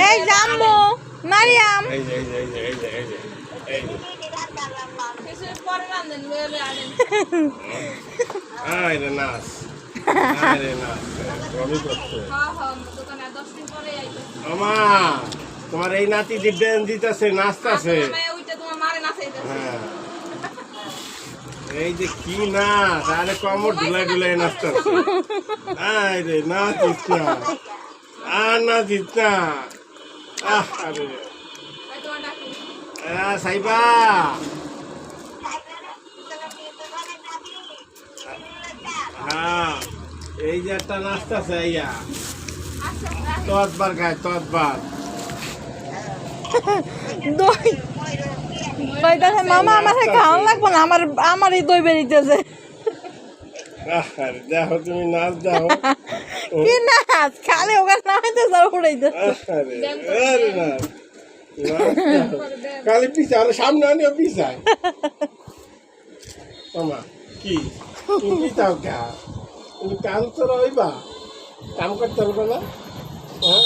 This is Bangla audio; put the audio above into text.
এই জাম্মু মারিয়াম তোমার এই নাতি দিতেছে নাচতেছে এই যে কি নাচ আরে কমর ঢুলাই ঢুলাই নাচতেছে আরে নাচিস না আর নাচিস না আরে সাইবা হ্যাঁ এই যে একটা নাচতেছে ইয়া ততবার খায় ততবার দই কইতাছে মামা আমাকে খাওয়ান লাগবো না আমার এই দই বেরিতেছে দেখো তুমি নাচ দেখো কি নাচ খালি ওখানে নামাইতে যাও উড়াইতেছে কালি পিছায় আরো সামনে আনিও পিছায় মামা কি তুমি পিছাও কা তুমি কাম তো রইবা কাম করতে পারবে না